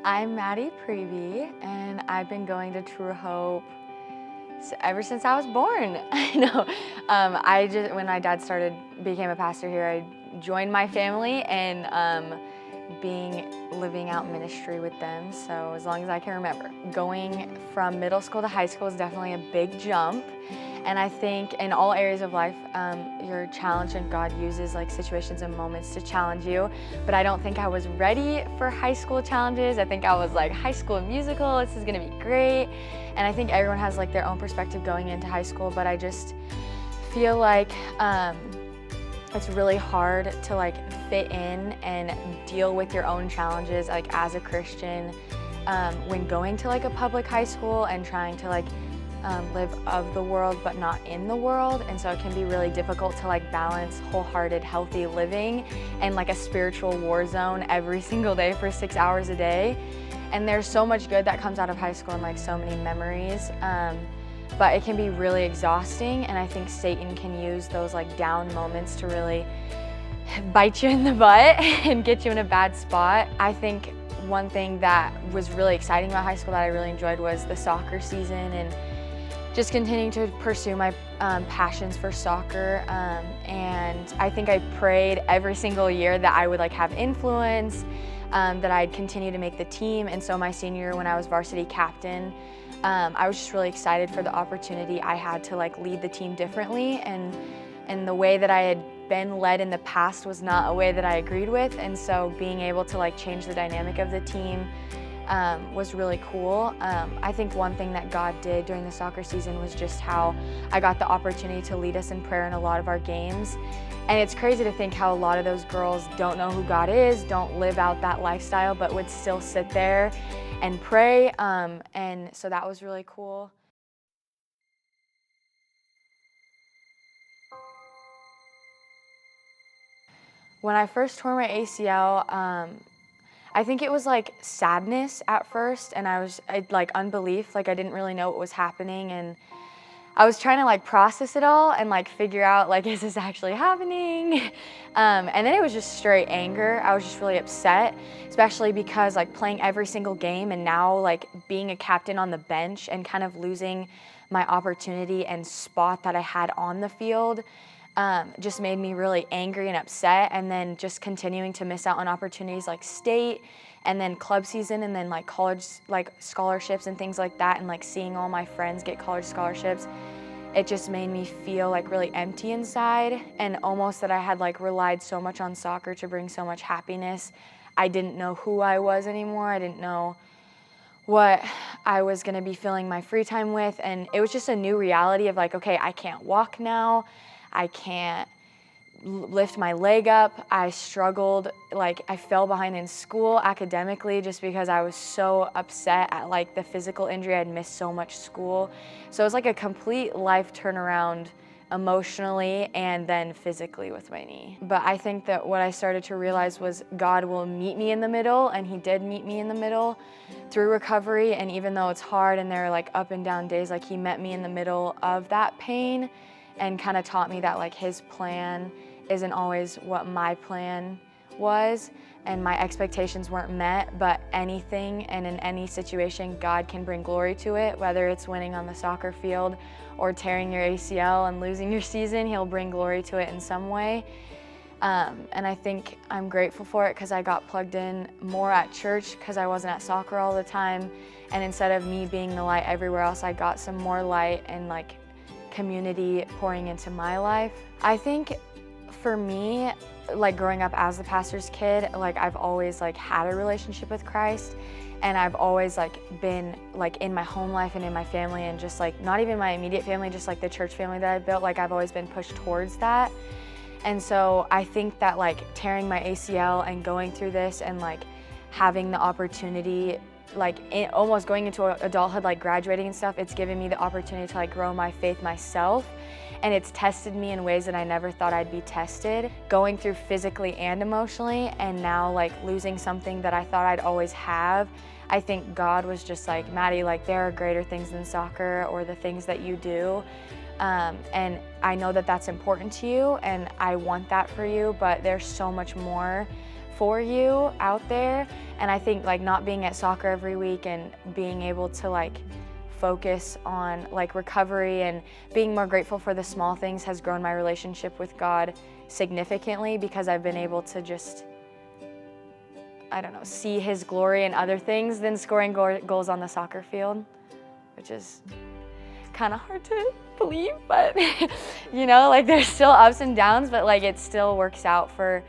I'm Maddie Prevey, and I've been going to True Hope ever since I was born. I know. When my dad became a pastor here, I joined my family and living out ministry with them. So as long as I can remember, going from middle school to high school is definitely a big jump. And I think in all areas of life, you're challenged, and God uses like situations and moments to challenge you. But I don't think I was ready for high school challenges. I think I was like, High School Musical, this is gonna be great. And I think everyone has like their own perspective going into high school, but I just feel like it's really hard to like fit in and deal with your own challenges like as a Christian when going to like a public high school and trying to like live of the world but not in the world. And so it can be really difficult to like balance wholehearted healthy living and like a spiritual war zone every single day for 6 hours a day. And there's so much good that comes out of high school and like so many memories, but it can be really exhausting. And I think Satan can use those like down moments to really bite you in the butt and get you in a bad spot. I think one thing that was really exciting about high school that I really enjoyed was the soccer season and just continuing to pursue my passions for soccer. And I think I prayed every single year that I would like have influence, that I'd continue to make the team. And so my senior year when I was varsity captain, I was just really excited for the opportunity I had to like lead the team differently. And the way that I had been led in the past was not a way that I agreed with. And so being able to like change the dynamic of the team was really cool. I think one thing that God did during the soccer season was just how I got the opportunity to lead us in prayer in a lot of our games. And it's crazy to think how a lot of those girls don't know who God is, don't live out that lifestyle, but would still sit there and pray. And so that was really cool. When I first tore my ACL, I think it was like sadness at first, and like unbelief, like I didn't really know what was happening, and I was trying to like process it all and like figure out like, is this actually happening? And then it was just straight anger. I was just really upset, especially because like playing every single game and now like being a captain on the bench and kind of losing my opportunity and spot that I had on the field just made me really angry and upset. And then just continuing to miss out on opportunities like state and then club season and then like college like scholarships and things like that, and like seeing all my friends get college scholarships, it just made me feel like really empty inside, and almost that I had like relied so much on soccer to bring so much happiness. I didn't know who I was anymore. I didn't know what I was gonna be filling my free time with, and it was just a new reality of like, okay, I can't walk now, I can't lift my leg up. I struggled, like I fell behind in school academically just because I was so upset at like the physical injury. I'd missed so much school. So it was like a complete life turnaround emotionally and then physically with my knee. But I think that what I started to realize was God will meet me in the middle, and He did meet me in the middle through recovery. And even though it's hard and there are like up and down days, like He met me in the middle of that pain and kind of taught me that like His plan isn't always what my plan was, and my expectations weren't met, but anything and in any situation, God can bring glory to it, whether it's winning on the soccer field or tearing your ACL and losing your season. He'll bring glory to it in some way. And I think I'm grateful for it because I got plugged in more at church because I wasn't at soccer all the time. And instead of me being the light everywhere else, I got some more light and like community pouring into my life. I think for me, like growing up as the pastor's kid, like I've always like had a relationship with Christ, and I've always like been like in my home life and in my family, and just like not even my immediate family, just like the church family that I built, like I've always been pushed towards that. And so I think that like tearing my ACL and going through this and like having the opportunity, like almost going into adulthood, like graduating and stuff, it's given me the opportunity to like grow my faith myself. And it's tested me in ways that I never thought I'd be tested, going through physically and emotionally, and now like losing something that I thought I'd always have. I think God was just like, Maddie, like there are greater things than soccer or the things that you do. And I know that that's important to you, and I want that for you, but there's so much more for you out there. And I think like not being at soccer every week and being able to like focus on like recovery and being more grateful for the small things has grown my relationship with God significantly, because I've been able to just, I don't know, see His glory in other things than scoring goals on the soccer field, which is kind of hard to believe, but you know, like there's still ups and downs, but like it still works out for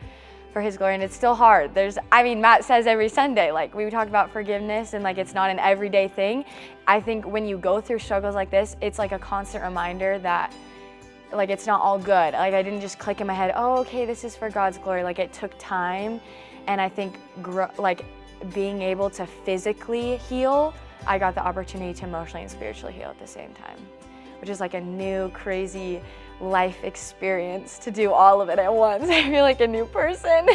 His glory, and it's still hard. Matt says every Sunday, like we talk about forgiveness and like it's not an everyday thing. I think when you go through struggles like this, it's like a constant reminder that like it's not all good. Like I didn't just click in my head, oh, okay, this is for God's glory. Like it took time, and I think like being able to physically heal, I got the opportunity to emotionally and spiritually heal at the same time, which is like a new crazy life experience to do all of it at once. I feel like a new person.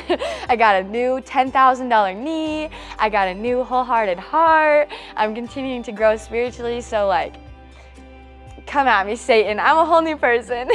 I got a new $10,000 knee. I got a new wholehearted heart. I'm continuing to grow spiritually, so like, come at me, Satan. I'm a whole new person.